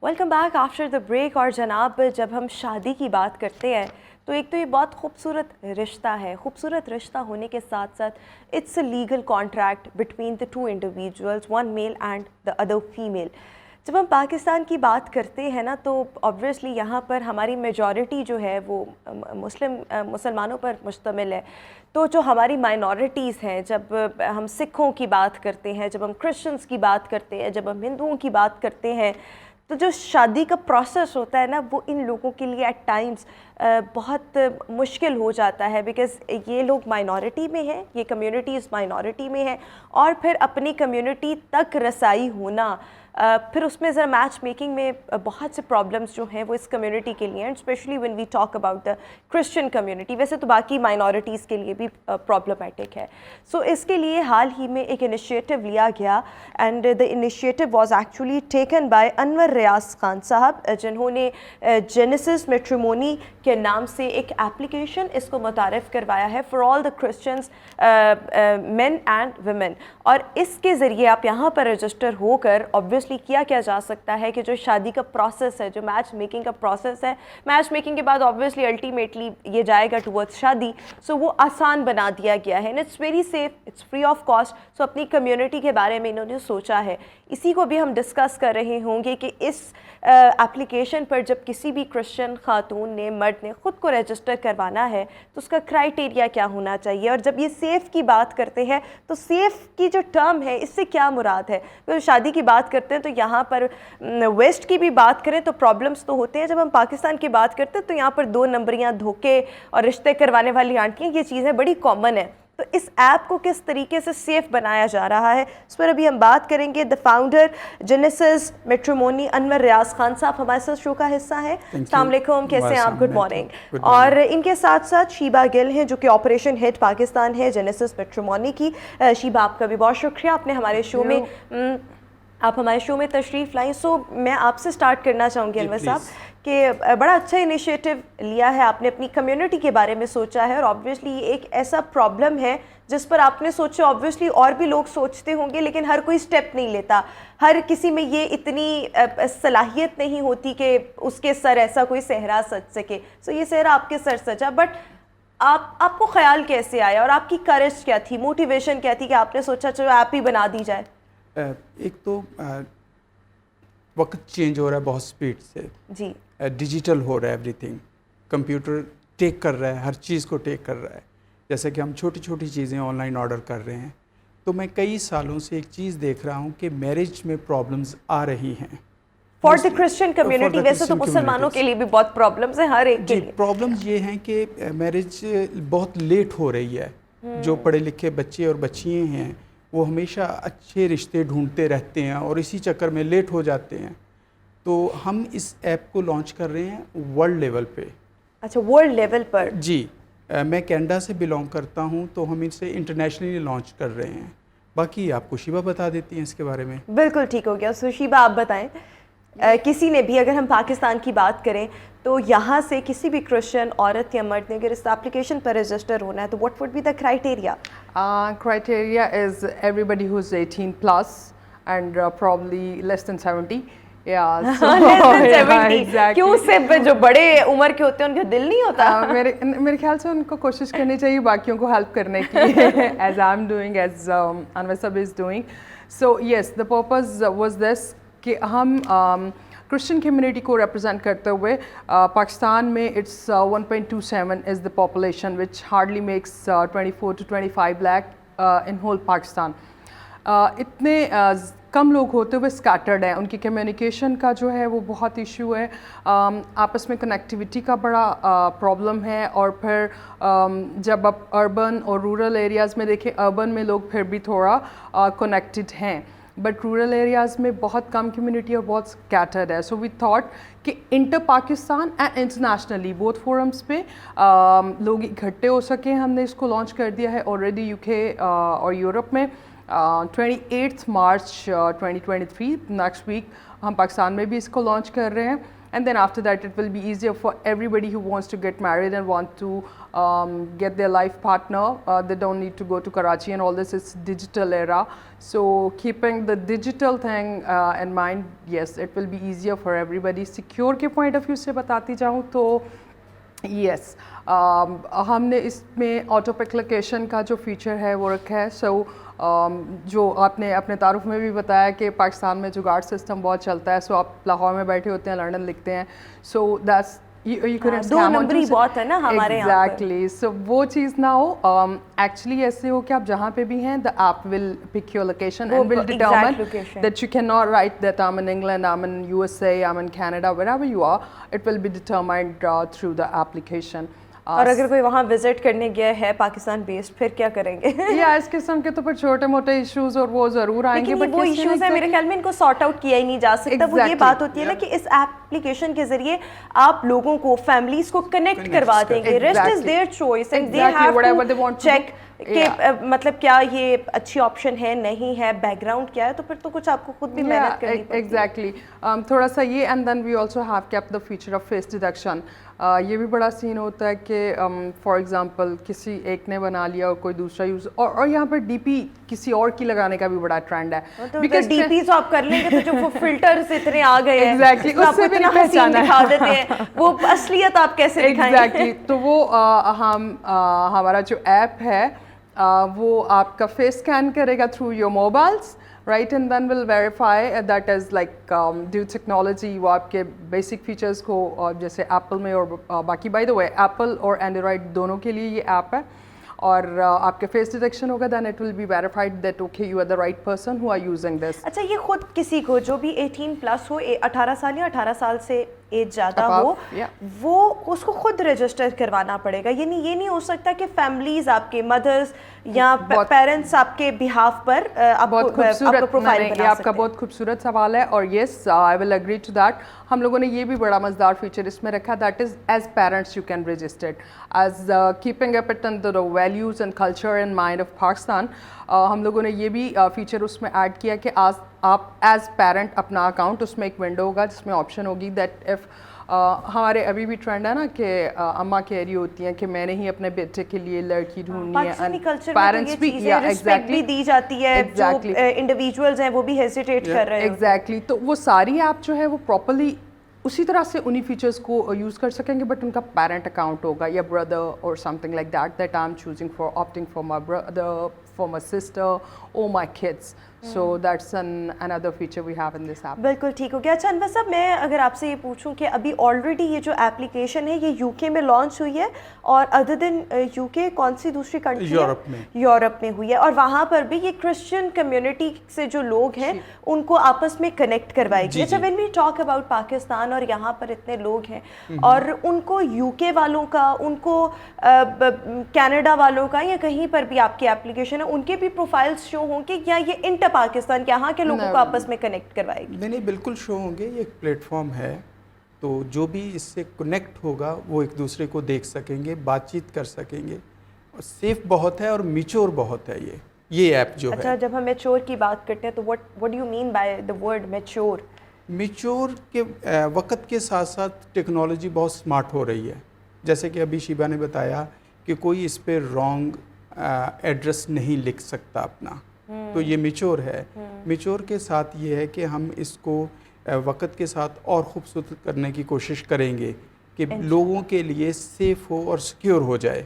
Welcome back after the break. और जनाब, जब हम शादी की बात करते हैं तो एक तो ये बहुत खूबसूरत रिश्ता है। खूबसूरत रिश्ता होने के साथ साथ it's a legal contract between the two individuals, one male and the other female. जब हम पाकिस्तान की बात करते हैं ना तो ऑब्वियसली यहाँ पर हमारी मेजॉरिटी जो है वो मुसलमानों पर मुश्तमिल है। तो जो हमारी माइनॉरिटीज़ हैं, जब हम सिखों की बात करते हैं, जब हम क्रिश्चियंस की बात करते हैं, जब हम हिंदुओं की बात करते हैं, तो जो शादी का प्रोसेस होता है ना वो इन लोगों के लिए एट टाइम्स बहुत मुश्किल हो जाता है, बिकॉज़ ये लोग माइनॉरिटी में हैं, ये कम्युनिटीज़ माइनॉरिटी में हैं, और फिर अपनी कम्युनिटी तक रसाई होना, फिर उसमें ज़रा मैच मेकिंग में बहुत से प्रॉब्लम्स जो हैं वो इस कम्युनिटी के लिए, and specially when we talk about the Christian community. वैसे तो बाकी माइनॉरिटीज़ के लिए भी प्रॉब्लमेटिक है। सो इसके लिए हाल ही में एक इनिशिएटिव लिया गया, and the initiative was actually taken by Anwar Riaz Khan साहब, जिन्होंने जेनेसिस मैट्रिमोनी के नाम से एक एप्लीकेशन इसको मुतारिफ़ करवाया है for all the Christians main and women. और इसके ज़रिए आप यहाँ पर रजिस्टर होकर ऑब्वियसली किया क्या जा सकता है कि जो शादी का प्रोसेस है, जो मैच मेकिंग का प्रोसेस है, मैच मेकिंग के बाद ऑब्वियसली अल्टीमेटली ये जाएगा टुवर्ड्स शादी, सो वो आसान बना दिया गया है, and it's very safe, it's free of cost. So अपनी कम्युनिटी के बारे में इन्होंने सोचा है। इसी को भी हम डिस्कस कर रहे होंगे कि इस एप्लीकेशन पर जब किसी भी क्रिश्चियन खातून ने, मर्द ने ख़ुद को रजिस्टर करवाना है तो उसका क्राइटेरिया क्या होना चाहिए, और जब ये सेफ़ की बात करते हैं तो सेफ़ की जो टर्म है इससे क्या मुराद है। तो शादी की बात करते हैं तो यहाँ पर वेस्ट की भी बात करें तो प्रॉब्लम्स तो होते हैं। जब हम पाकिस्तान की बात करते हैं तो यहाँ पर 2 नंबरियाँ, धोखे और रिश्ते करवाने वाली आंटियाँ, ये चीज़ें बड़ी कॉमन है। तो इस ऐप को किस तरीके से सेफ़ बनाया जा रहा है इस पर अभी हम बात करेंगे। The founder Genesis matrimony Anwar Riaz Khan साहब हमारे साथ शो का हिस्सा है। अस्सलाम वालेकुम, कैसे हैं आप? Good morning. और इनके साथ साथ शीबा गिल हैं जो कि ऑपरेशन हेड पाकिस्तान है जेनेसिस मैट्रिमोनी की। शीबा, आपका भी बहुत शुक्रिया, आपने हमारे शो में आप हमारे शो में तशरीफ़ लाई। सो मैं आपसे स्टार्ट करना चाहूँगी अनवर साहब कि बड़ा अच्छा इनिशिएटिव लिया है आपने, अपनी कम्युनिटी के बारे में सोचा है, और ऑब्वियसली ये एक ऐसा प्रॉब्लम है जिस पर आपने सोचा, ऑब्वियसली और भी लोग सोचते होंगे लेकिन हर कोई स्टेप नहीं लेता। हर किसी में ये इतनी सलाहियत नहीं होती कि उसके सर ऐसा कोई सहरा सज सके। सो ये सहरा आपके सर सजा, बट आपको ख्याल कैसे आया और आपकी करेज क्या थी, मोटिवेशन क्या थी कि आपने सोचा चलो ऐप ही बना दी जाए? एक तो वक्त चेंज हो रहा है बहुत स्पीड से जी, डिजिटल हो रहा है एवरीथिंग, कंप्यूटर टेक कर रहा है, हर चीज़ को टेक कर रहा है। जैसे कि हम छोटी छोटी चीज़ें ऑनलाइन ऑर्डर कर रहे हैं, तो मैं कई सालों से एक चीज़ देख रहा हूँ कि मैरिज में प्रॉब्लम्स आ रही हैं फॉर द क्रिश्चियन कम्युनिटी। वैसे तो मुसलमानों के लिए भी बहुत प्रॉब्लम्स हैं, हर एक के लिए प्रॉब्लम्स ये हैं कि मैरिज बहुत लेट हो रही है। जो पढ़े लिखे बच्चे और बच्चियाँ हैं वो हमेशा अच्छे रिश्ते ढूंढते रहते हैं और इसी चक्कर में लेट हो जाते हैं। तो हम इस ऐप को लॉन्च कर रहे हैं वर्ल्ड लेवल पे। अच्छा, वर्ल्ड लेवल पर? जी, मैं कनाडा से बिलोंग करता हूं, तो हम इसे इंटरनेशनली लॉन्च कर रहे हैं। बाकी आपको शीबा बता देती हैं इसके बारे में। बिल्कुल ठीक हो गया। सो शीबा, आप बताएं, किसी ने भी, अगर हम पाकिस्तान की बात करें तो यहाँ से किसी भी क्रिश्चियन औरत या मर्द ने अगर इस एप्लीकेशन पर रजिस्टर होना है तो what would be the criteria? Criteria is everybody who's 18 plus and probably less than 70. Yeah, so less than 70. exactly. क्यों? उससे जो बड़े उम्र के होते हैं उनका दिल नहीं होता? मेरे ख्याल से उनको कोशिश करनी चाहिए बाकियों को हेल्प करने की, as I'm doing, as Anwar Sab is doing. So yes, the purpose was this कि हम क्रिश्चियन कम्युनिटी को रिप्रेजेंट करते हुए पाकिस्तान में it's 1.27 is the population which hardly makes 24 to 25 lakh in whole Pakistan. इतने कम लोग होते हुए स्कैटर्ड हैं, उनकी कम्युनिकेशन का जो है वो बहुत इशू है, आपस में कनेक्टिविटी का बड़ा प्रॉब्लम है। और फिर जब आप अर्बन और रूरल एरियाज़ में देखें, अर्बन में लोग फिर भी थोड़ा कनेक्टेड हैं, बट रूरल एरियाज़ में बहुत कम कम्युनिटी और बहुत स्कैटर्ड है। सो वी थॉट कि inter Pakistan and internationally both forums पे लोग इकट्ठे हो सकें। हमने इसको लॉन्च कर दिया है ऑलरेडी यूके और यूरोप में। 28 मार्च 2023 नेक्स्ट वीक हम पाकिस्तान में भी इसको लॉन्च कर रहे हैं। and then after that it will be easier for everybody who wants to get married and want to get their life partner. They don't need to go to Karachi and all this. It's digital era, so keeping the digital thing in mind, yes, it will be easier for everybody. Secure के point of view से बताती जाऊँ तो yes, हमने इसमें auto pick location का जो feature है वो रखा है. सो जो आपने अपने तारुफ में भी बताया कि पाकिस्तान में जुगाड़ सिस्टम बहुत चलता है. सो आप लाहौर में बैठे होते हैं, लंदन लिखते हैं, सो दैट्स you couldn't दो नंबरी बहुत है ना हमारे यहाँ पर. Exactly. So वो चीज़ ना हो, actually ऐसे हो कि आप जहाँ पे भी हैं, the app will pick your location and will determine that you cannot write that I'm in England, I'm in USA, I'm in Canada, wherever you are, it will be determined through the application. और अगर कोई वहाँ visit करने गया है Pakistan based, फिर क्या करेंगे? या इस किस्म के तो फिर छोटे मोटे इश्यूज और वो ज़रूर आएंगे, लेकिन वो इश्यूज है मेरे ख्याल में इनको सॉर्ट आउट किया ही नहीं जा सकता. वो ये बात होती है ना कि इस एप्लीकेशन के जरिए आप लोगों को, फैमिलीज को कनेक्ट करवा देंगे. Rest is their choice and they have to check कि मतलब क्या ये अच्छी ऑप्शन है, नहीं है, बैकग्राउंड क्या है, तो फिर तो कुछ आपको खुद भी मेहनत करनी पड़ेगी. एग्जैक्टली. थोड़ा सा ये, and then we also have kept the feature of face deduction. ये भी बड़ा सीन होता है कि फॉर एग्जांपल किसी एक ने बना लिया और कोई दूसरा यूज, और यहाँ पर डीपी किसी और की लगाने का भी बड़ा ट्रेंड है. बिकॉज़ डीपी तो आप कर लेंगे तो जो वो फिल्टर्स इतने आ गए हैं, एग्जैक्टली, उससे भी नहीं पहचाना दिखा देते हैं, वो असलियत आप कैसे दिखाएंगे? एग्जैक्टली. तो वो हमारा जो ऐप है वो आपका फेस स्कैन करेगा through your mobiles, right, and then will verify that is like due technology वो आपके basic features को जैसे Apple में और बाकी, by the way Apple और Android दोनों के लिए ये ऐप है, और आपके फेस डिटेक्शन होगा, then it will be verified that okay you are the right person who are using this. अच्छा, ये खुद किसी को जो भी 18 प्लस हो, 18 साल या 18 साल से एज ज़्यादा हो, वो उसको खुद रजिस्टर करवाना पड़ेगा. ये नहीं हो सकता कि फैमिलीज आपके मदर्स या पेरेंट्स आपके बिहाफ पर आपको प्रोफाइल बना सकते हैं. आपका बहुत खूबसूरत सवाल है, और yes I will agree to that. हम लोगों ने ये भी बड़ा मज़ेदार फीचर इसमें रखा, that is as parents you can register as keeping up it the values and culture and mind of Pakistan. हम लोगों ने ये भी फीचर उसमें ऐड किया कि आज आप एज पेरेंट अपना अकाउंट, उसमें एक विंडो होगा जिसमें ऑप्शन होगी दैट इफ़ हमारे अभी भी ट्रेंड है ना कि अम्मा कह रही होती हैं कि मैंने ही अपने बेटे के लिए लड़की ढूंढनी है, पेरेंट्स भी रिस्पेक्ट भी दी जाती है, जो इंडिविजुअल्स हैं वो भी हेजिटेट कर रहे हैं. एग्जैक्टली. तो वो सारी ऐप जो है वो प्रॉपर्ली उसी तरह से उन्हीं फीचर्स को यूज़ कर सकेंगे, बट उनका पेरेंट अकाउंट होगा या ब्रदर और something like that I am choosing for opting for my brother, for my sister or my kids. So that's another feature we have in this app. बिल्कुल ठीक हो गया. अच्छा अनवर साहब, मैं अगर आपसे ये पूछूं कि अभी ऑलरेडी ये जो एप्लीकेशन है ये यूके में लॉन्च हुई है, और अदर देन यूके कौन सी दूसरी कंट्री? यूरोप में हुई है, और वहाँ पर भी ये क्रिश्चियन कम्युनिटी से जो लोग हैं उनको आपस में कनेक्ट करवाएगी. अच्छा, when we talk about Pakistan और यहाँ पर इतने लोग हैं और उनको यूके वालों का, उनको कनाडा वालों का, या कहीं पर भी आपकी एप्लीकेशन है उनके भी प्रोफाइल्स शो होंगे, या ये इंटर पाकिस्तान के यहाँ के लोगों को आपस में कनेक्ट करवाएगी? नहीं, बिल्कुल शो होंगे. ये एक प्लेटफॉर्म है, तो जो भी इससे कनेक्ट होगा वो एक दूसरे को देख सकेंगे, बातचीत कर सकेंगे, और सेफ बहुत है और मैच्योर बहुत है ये ऐप जो है. अच्छा, जब हम मैच्योर की बात करते हैं तो what do you mean by the word mature? Mature के वक्त के साथ साथ टेक्नोलॉजी बहुत स्मार्ट हो रही है. जैसे कि अभी शिबा ने बताया कि कोई इस पर रॉन्ग एड्रेस नहीं लिख सकता अपना, तो ये मैच्योर है. मैच्योर के साथ ये है कि हम इसको वक्त के साथ और खूबसूरत करने की कोशिश करेंगे कि लोगों के लिए सेफ हो और सिक्योर हो जाए.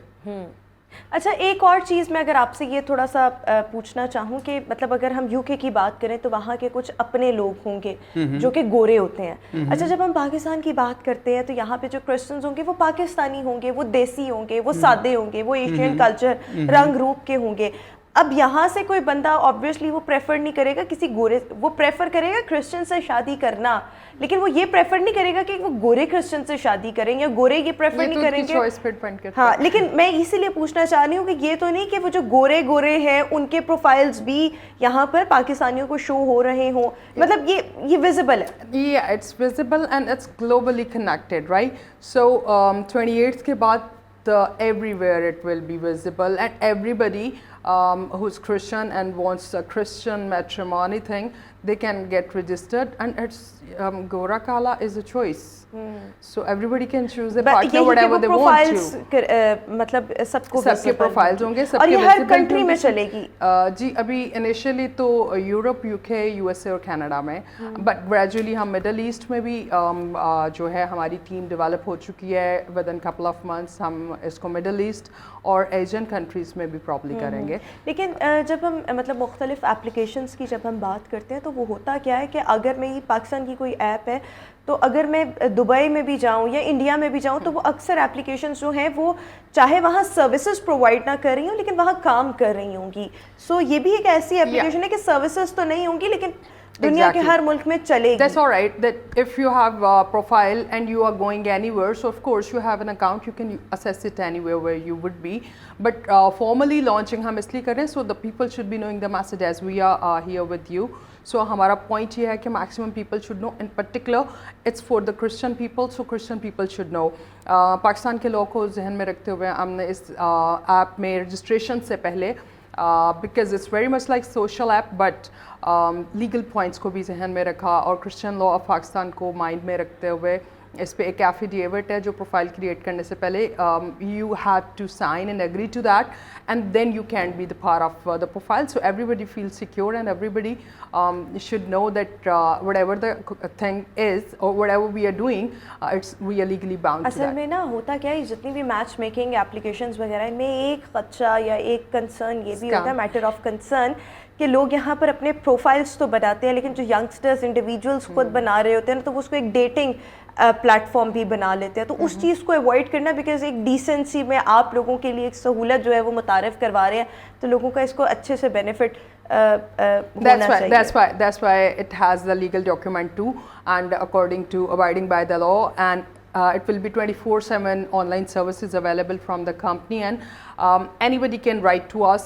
अच्छा, एक और चीज़ मैं अगर आपसे ये थोड़ा सा पूछना चाहूँ कि मतलब अगर हम यूके की बात करें तो वहाँ के कुछ अपने लोग होंगे जो कि गोरे होते हैं. अच्छा, जब हम पाकिस्तान की बात करते हैं तो यहाँ पे जो क्रिश्चियंस होंगे वो पाकिस्तानी होंगे, वो देसी होंगे, वो सादे होंगे, वो एशियन कल्चर रंग रूप के होंगे. अब यहाँ से कोई बंदा ऑब्वियसली वो प्रेफर नहीं करेगा किसी गोरे, वो प्रेफर करेगा क्रिश्चियन से शादी करना, लेकिन वो ये प्रेफर नहीं करेगा कि वो गोरे क्रिश्चियन से शादी करेंगे, गोरे ये प्रेफर नहीं करेंगे. हाँ, लेकिन मैं इसीलिए पूछना चाह रही हूँ कि ये तो नहीं कि वो जो गोरे हैं उनके प्रोफाइल्स भी यहाँ पर पाकिस्तानियों को शो हो रहे हों, मतलब ये विजिबल है. Yeah, it's visible and it's globally connected, right? So 28th के बाद everywhere it will be visible, and everybody who's Christian and wants a Christian matrimony thing, they can get registered, and it's Gora Kala is a choice. So everybody can choose a partner whatever they want to. मतलब सबको सबके profiles होंगे, सबके और ये हर visible country में होंगे। चलेगी। जी अभी इनिशियली तो यूरोप, यूके, यूएसए और कनाडा में, बट ग्रेजुअली हम मिडल ईस्ट में भी जो है हमारी टीम डेवलप हो चुकी है। With in couple of months हम इसको मिडल ईस्ट और एशियन कंट्रीज़ में भी प्रॉब्ली करेंगे। लेकिन जब हम मतलब मुख्तलिफ एप्लीकेशंस की जब हम बात करते हैं तो वो होता क्या है कि अगर मेरी पाकिस्तान की कोई ऐप है तो अगर मैं दुबई में भी जाऊं या इंडिया में भी जाऊं तो वो अक्सर एप्लीकेशंस जो हैं वो चाहे वहाँ सर्विसेज प्रोवाइड ना कर रही हूँ लेकिन वहाँ काम कर रही होंगी। सो ये भी एक ऐसी एप्लीकेशन है कि सर्विसेज तो नहीं होंगी लेकिन दुनिया के हर मुल्क में चलेगी। That's all right. That if you have a profile and you are going anywhere, so of course you have an account, you can access it anywhere where you would be. But formally launching हम इसलिए कर रहे हैं so the people should be knowing the message as we are here with you. So हमारा point ये है कि maximum people should know. In particular, it's for the Christian people, so Christian people should know. Pakistan के लोगों को जहन में रखते हुए हमने इस ऐप में रजिस्ट्रेशन से पहले because it's very much like social app, but legal points को भी जहन में रखा और Christian law of पाकिस्तान को माइंड में रखते हुए इस पे एक एफिडेविट है जो प्रोफाइल क्रिएट करने से पहले you have to sign and agree to that, and then you can be the part of the profile, so everybody feels secure and everybody should know that whatever the thing is or whatever we are doing, we are legally bound to असल that. में ना होता क्या है जितनी भी match making applications वगैरह इनमें एक खदशा या एक कंसर्न ये भी होता है, मैटर ऑफ कंसर्न, कि लोग यहाँ पर अपने प्रोफाइल्स तो बनाते हैं लेकिन जो यंगस्टर्स इंडिविजुअल्स खुद बना रहे होते हैं तो वो उसको एक डेटिंग प्लेटफॉर्म भी बना लेते हैं। तो उस चीज़ को अवॉइड करना, बिकॉज एक डिसेंसी में आप लोगों के लिए एक सहूलत जो है वो मुतारिफ करवा रहे हैं तो लोगों का इसको अच्छे से बेनिफिट होना चाहिए। That's why it has the legal document too, and according to abiding by the law, and it will be 24/7 online services available from the company, and anybody can write to us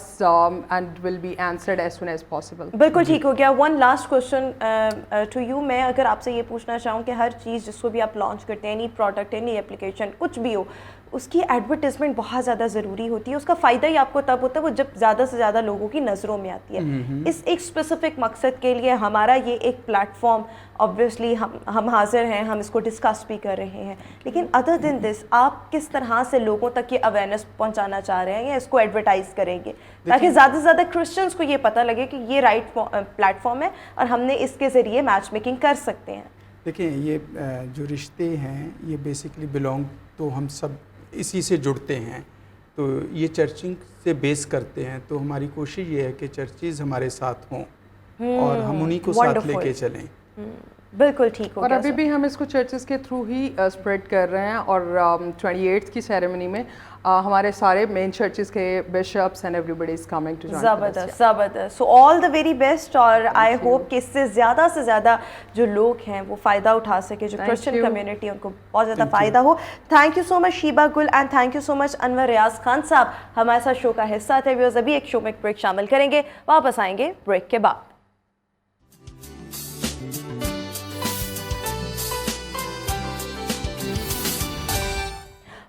and will be answered as soon as possible. बिल्कुल ठीक हो गया। One last question to you, मैं अगर आपसे ये पूछना चाहूँ कि हर चीज़ जिसको भी आप लॉन्च करते हैं, एनी प्रोडक्ट, एनी एप्लीकेशन, कुछ भी हो, उसकी एडवर्टाइजमेंट बहुत ज़्यादा ज़रूरी होती है। उसका फ़ायदा ही आपको तब होता है वो जब ज़्यादा से ज़्यादा लोगों की नज़रों में आती है। इस एक स्पेसिफिक मकसद के लिए हमारा ये एक प्लेटफॉर्म ऑब्वियसली हम हाजिर हैं, हम इसको डिस्कस भी कर रहे हैं, लेकिन अदर देन दिस आप किस तरह से लोगों तक ये अवेयरनेस पहुंचाना चाह रहे हैं या इसको एडवर्टाइज़ करेंगे ताकि ज़्यादा से ज़्यादा क्रिश्चियंस को ये पता लगे कि ये राइट प्लेटफॉर्म है और हमने इसके ज़रिए मैच मेकिंग कर सकते हैं? देखिए, ये जो रिश्ते हैं ये बेसिकली बिलोंग तो हम सब इसी से जुड़ते हैं, तो ये चर्चिंग से बेस करते हैं, तो हमारी कोशिश ये है कि चर्चेज़ हमारे साथ हों और हम उन्हीं को साथ लेके चलें। बिल्कुल ठीक हो और गया अभी भी हम इसको चर्चेस के थ्रू ही स्प्रेड कर रहे हैं, और 28th की सेरेमनी में हमारे सारे मेन चर्चेस के bishops and everybody is coming to join. ज़बरदस्त ज़बरदस्त। So all the very best, और आई होप कि इससे ज़्यादा से ज़्यादा जो लोग हैं वो फ़ायदा उठा सके, जो क्रिश्चियन कम्युनिटी उनको बहुत ज़्यादा फ़ायदा हो। Thank you so much Sheeba Gul, and thank you so much Anwar Riaz Khan साहब हमारे साथ शो का हिस्सा थे। व्यूअर्स, अभी एक शो में एक ब्रेक शामिल करेंगे, वापस आएंगे ब्रेक के बाद।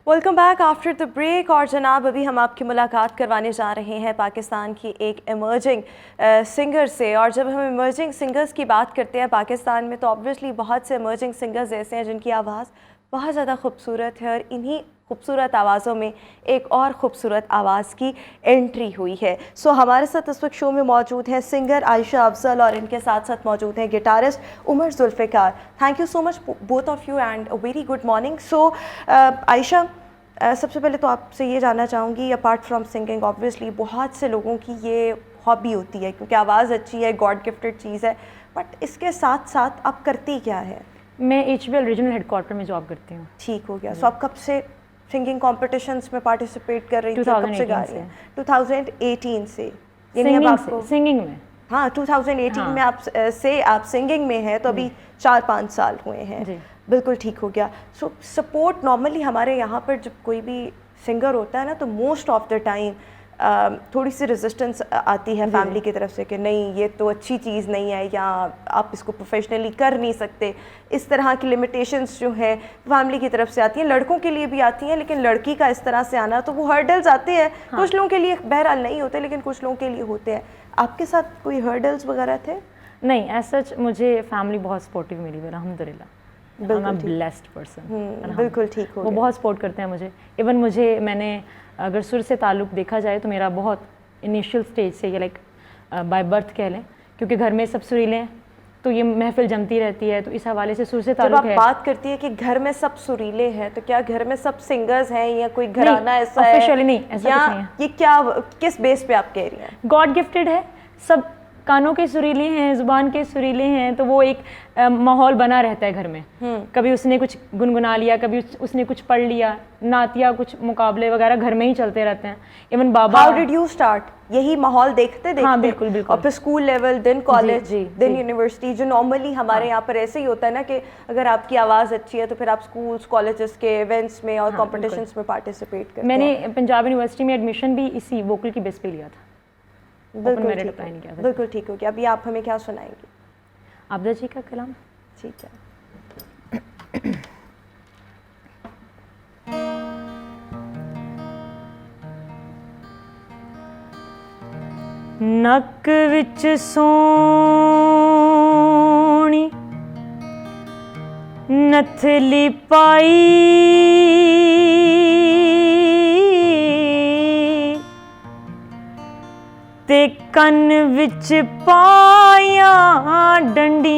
Welcome back after the break. और जनाब, अभी हम आपकी मुलाकात करवाने जा रहे हैं पाकिस्तान की एक इमर्जिंग सिंगर से, और जब हम इमर्जिंग सिंगर्स की बात करते हैं पाकिस्तान में तो ऑब्वियसली बहुत से इमर्जिंग सिंगर्स ऐसे हैं जिनकी आवाज़ बहुत ज़्यादा खूबसूरत है, और इन्हीं खूबसूरत आवाज़ों में एक और ख़ूबसूरत आवाज़ की एंट्री हुई है। सो हमारे साथ इस वक्त शो में मौजूद हैं सिंगर आयशा अफजल, और इनके साथ साथ मौजूद हैं guitarist Umar Zulfiqar. Thank you so much both of you and a very good morning. So Ayesha, सबसे पहले तो आपसे ये जानना चाहूँगी, अपार्ट फ्रॉम सिंगिंग ऑब्वियसली बहुत से लोगों की ये हॉबी होती है क्योंकि आवाज़ अच्छी है, गॉड गिफ्टेड चीज़ है, बट इसके साथ साथ आप करती क्या है? मैं HBL रीजनल हेडक्वार्टर में जॉब करती हूँ। ठीक हो गया। सो आप कब से सिंगिंग कॉम्पिटिशंस में पार्टिसिपेट कर रही थी? कब से गा रही हैं? 2018 से, यानी अब आपको सिंगिंग में? हाँ, 2018 में आप सिंगिंग में हैं, तो अभी 4-5 साल हुए हैं। बिल्कुल ठीक हो गया। सो सपोर्ट नॉर्मली हमारे यहाँ पर जब कोई भी सिंगर होता है ना तो मोस्ट ऑफ द टाइम थोड़ी सी रेजिस्टेंस आती है फैमिली की तरफ से कि नहीं ये तो अच्छी चीज़ नहीं है, या आप इसको प्रोफेशनली कर नहीं सकते, इस तरह की लिमिटेशंस जो है फैमिली की तरफ से आती हैं। लड़कों के लिए भी आती हैं, लेकिन लड़की का इस तरह से आना तो वो हर्डल्स आते हैं। हाँ। कुछ लोगों के लिए बहरहाल नहीं होते, लेकिन कुछ लोगों के लिए होते हैं। आपके साथ कोई हर्डल्स वगैरह थे? نہیں ایز سچ مجھے فیملی بہت سپورٹیو ملی ہوئی الحمدللہ. I'm a blessed person. بالکل ٹھیک ہو وہ بہت سپورٹ کرتے ہیں مجھے. ایون مجھے میں نے اگر سر سے تعلق دیکھا جائے تو میرا بہت انیشیل اسٹیج سے یہ لائک بائی برتھ کہہ لیں, کیونکہ گھر میں سب سریلے ہیں تو یہ محفل جمتی رہتی ہے, تو اس حوالے سے سر سے جب تعلق آپ ہے. بات کرتی ہے کہ گھر میں سب سریلے ہیں تو کیا گھر میں سب سنگرز ہیں یا کوئی گھرانہ ایسا ہے آفیشیلی نہیں, ایسا یا کچھ نہیں ہے. یہ کیا کس بیس پہ آپ کہہ رہی ہیں؟ گاڈ گفٹیڈ ہے, سب کانوں کے سریلے ہیں, زبان کے سریلے ہیں, تو وہ ایک ماحول بنا رہتا ہے گھر میں. کبھی اس نے کچھ گنگنا لیا, کبھی اس نے کچھ پڑھ لیا, نعتیہ کچھ مقابلے وغیرہ گھر میں ہی چلتے رہتے ہیں. ایون بابا ہاؤ ڈیڈ یو اسٹارٹ؟ یہی ماحول دیکھتے ہاں بالکل بالکل. اور پھر اسکول لیول دین کالج جی دین یونیورسٹی, جو نارملی ہمارے یہاں پر ایسے ہی ہوتا ہے نا کہ اگر آپ کی آواز اچھی ہے تو پھر آپ اسکولس کالجز کے ایونٹس میں اور کمپٹیشنس میں پارٹیسپیٹ کرتے ہیں. میں نے پنجاب یونیورسٹی میں ایڈمیشن بھی اسی ووکل کی بیس پہ لیا تھا. بالکل ٹھیک ہو گیا. ابھی آپ ہمیں کیا سنائیں گے؟ عابدہ جی کا کلام. ٹھیک ہے. نک وچ سونی نتھلی پائی تے کن وچ پائیاں ڈنڈیاں,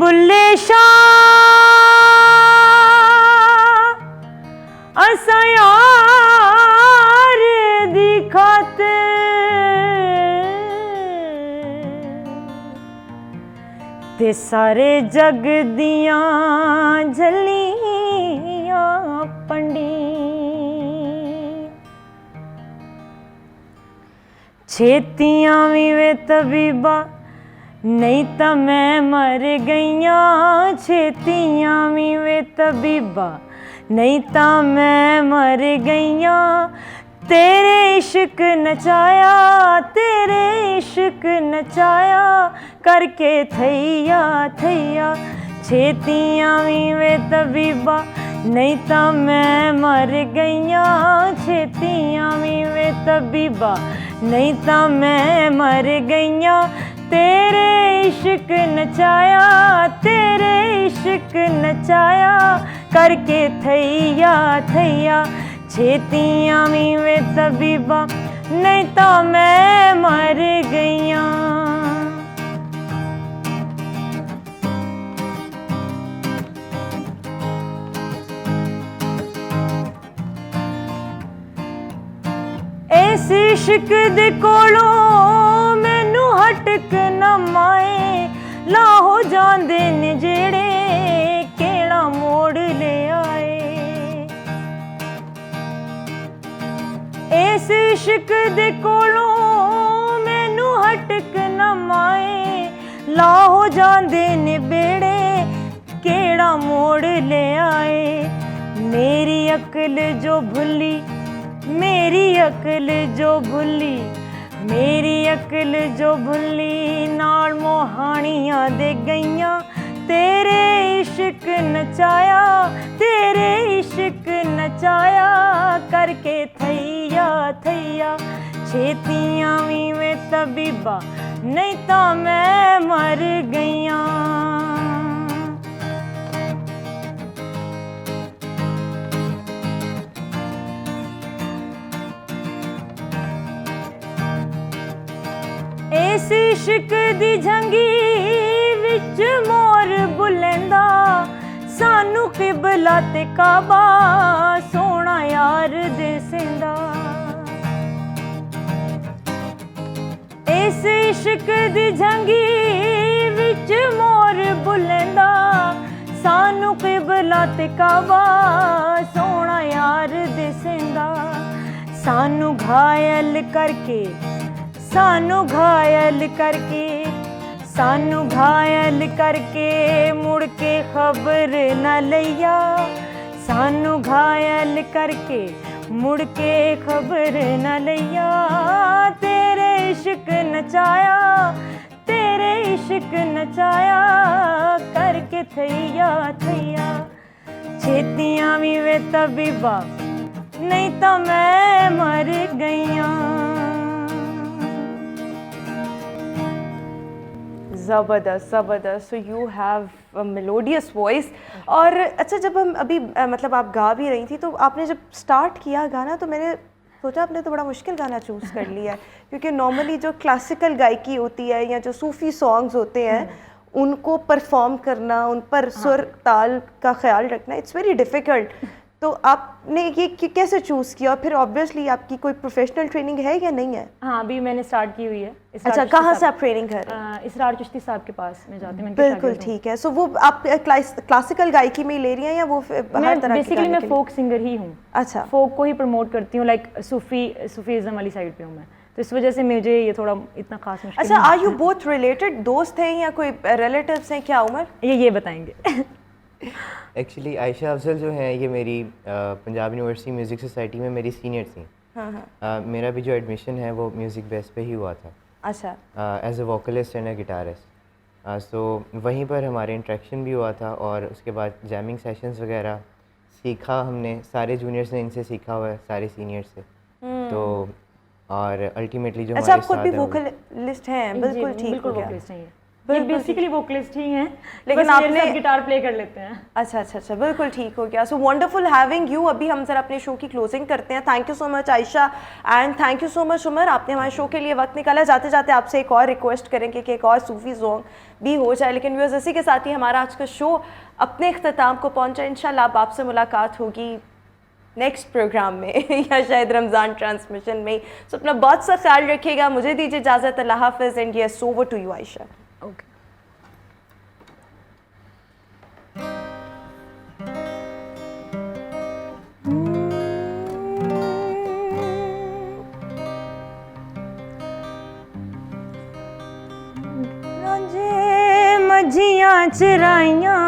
بلے شاہ اساں یار دی خاطر تے سارے جگ دیاں جھلیاں پنڈی, چھیتیاں وی وے طبیبا نہیں تا میں مر گئیاں, چھیتیاں وی وے طبیبا نہیں تا میں مر گئیاں, تیرے عشق نچایا تیرے عشق نچایا کر کے تھیا تھیا, چھیتیاں وی وے طبیبا نہیں تا میں مر گئیاں, چھیتیاں وی وے طبیبا نہیں تا میں مر گئیاں, تیرے عشق نچایا تیرے عشق نچایا کر کے تھیا تھیا, چھیتیاں وی وے طبیبا نہیں تا میں مر گئیاں. اس عشق دے کولوں مینوں ہٹک نہ مائے, لاہو جاندے نے جڑے کیڑا موڑ لے آئے. اس عشق دے کولوں مینوں ہٹک نہ مائے, لاہو جاندے نے بیڑے کیڑا موڑ لے آئے. میری عقل جو بھلی میری عقل جو بھلی میری عقل جو بھلی نال موہانیاں دے گئیاں, تیرے عشق نچایا تیرے عشق نچایا کر کے تھیا تھیا, چھیتیاں وی وے طبیبا نہیں تا میں مر گئیاں. اس عشق دی جھنگی وچ مور بلیندا, سانو قبلہ تے کعبہ سونا یار دسیندا. اس عشق دی جھنگی وچ مور بلیندا, سانو قبلہ تے کعبہ سونا یار دسیندا. سانو گھائل کر کے سانو گھائل کر کے سانو گھائل کر کے مڑ کے خبر نہ لیا, سانو گھائل کر کے مڑ کے خبر نہ لیا, تیرے عشق نچایا تیرے عشق نچایا کر کے تھیا تھیا, چھیتیاں وی وے طبیبا نہیں تا میں مر گئیاں. ज़बरदस्त ज़बरदस्त. So you have a melodious voice. और अच्छा, जब हम अभी मतलब आप गा भी रही थी, तो आपने जब स्टार्ट किया गाना तो मैंने सोचा आपने तो बड़ा मुश्किल गाना चूज़ कर लिया है, क्योंकि नॉर्मली जो क्लासिकल गायकी होती है या जो सूफ़ी सॉन्ग्स होते हैं उनको परफॉर्म करना, उन पर सुर ताल का ख्याल रखना, इट्स वेरी डिफ़िकल्ट. तो आपने ये कैसे चूज़ किया? और फिर ऑब्वियसली आपकी कोई प्रोफेशनल ट्रेनिंग है या नहीं है? हाँ, अभी मैंने स्टार्ट की हुई है. अच्छा, कहाँ से आप ट्रेनिंग कर रहे हैं? इसरार चिश्ती साहब के पास में जाते हैं. बिल्कुल ठीक है. सो वो आप क्लासिकल गायकी में ही ले रही हैं या वो हर तरह की? बेसिकली मैं फोक सिंगर ही हूँ. अच्छा, फोक को ही प्रमोट करती हूँ, लाइक सूफीज़म वाली साइड पे हूँ मैं, तो इस वजह से मुझे ये थोड़ा इतना खास मुश्किल. अच्छा, आर यू बोथ रिलेटेड? दोस्त हैं या कोई रिलेटिव्स हैं? क्या उम्र? ये बताएंगे. एक्चुअली आयशा अफजल जो है ये मेरी पंजाब यूनिवर्सिटी म्यूज़िक सोसाइटी में मेरी सीनियर थी. हाँ. मेरा भी जो एडमिशन है वो म्यूज़िक बेस पे ही हुआ था, अच्छा. As a vocalist and a guitarist. So वहीं पर हमारे इंटरेक्शन भी हुआ था और उसके बाद जैमिंग सेशंस वगैरह सीखा हमने. सारे जूनियर्स ने इनसे सीखा हुआ है, सारे सीनियर से. तो और अल्टीमेटली जो अच्छा, हमारे आप खुद भी साथ है वो- वोकलिस्ट हैं? बिल्कुल ठीक हो बिल्कुल गया. वोकलिस्ट हैं ये बेसिकली वोकलिस्ट ही हैं, लेकिन बस मेरे आपने- साथ गिटार प्ले कर लेते हैं. अच्छा, बिल्कुल ठीक हो गया. So wonderful having you. अभी हम जरा अपने शो की क्लोजिंग करते हैं. Thank you so much Ayesha and thank you so much Umar, आपने हमारे शो के लिए वक्त निकाला. जाते जाते आपसे एक और रिक्वेस्ट करेंगे कि एक और सूफी सॉन्ग भी हो जाए. लेकिन व्यूअर्स, इसी के साथ ही हमारा आज का शो अपने इख्तिताम को पहुंचा. इंशाल्लाह अब आपसे मुलाकात होगी नेक्स्ट प्रोग्राम में या शायद रमज़ान ट्रांसमिशन में. सो अपना बहुत सा ख्याल रखिएगा. मुझे दीजिए इजाज़त. अल्लाह हाफ़िज़ and yes, over to you Ayesha. Okay. रांझे मझियाँ चराइयाँ,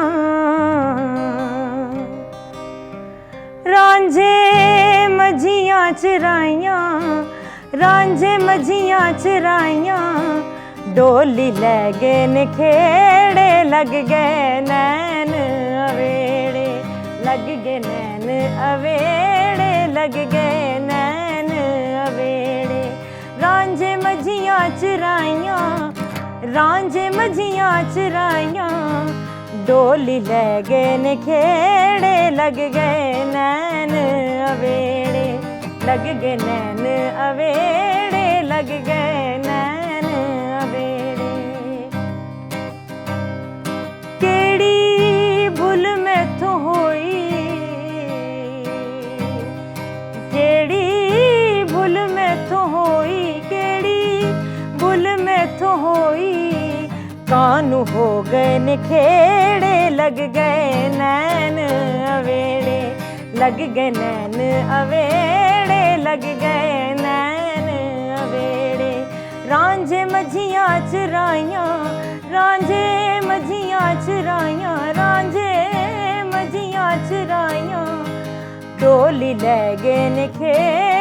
रांझे मझियाँ चराइयाँ, रांझे मझियाँ चराइयाँ, डोली ले गए न खेड़े, लग गए नैन अवेड़े, लग गए नैन अवेड़े, लग गए नैन अवेड़े. रांझे मझियाँ चराइयाँ, रांझे मझियाँ चराइयाँ, डोली ले गए न खेड़े, लग गए नैन अवेड़े, लग गए नैन अवेड़े, लग गए नैन अवेड़े. केड़ी भुल मैथों होई, केड़ी भुल मैथों होई, केड़ी भुल मैथों होई, कानू हो गए न खेड़े, लग गए नैन अवेड़े, लग गए नैन अवेड़े, लग गए नैन अवेड़े. रांझे मझियाँ चराइयाँ, रांझे मझियाँ चराइयाँ, रांझे मझियाँ चराइयाँ, डोली ले गए न खेड़े.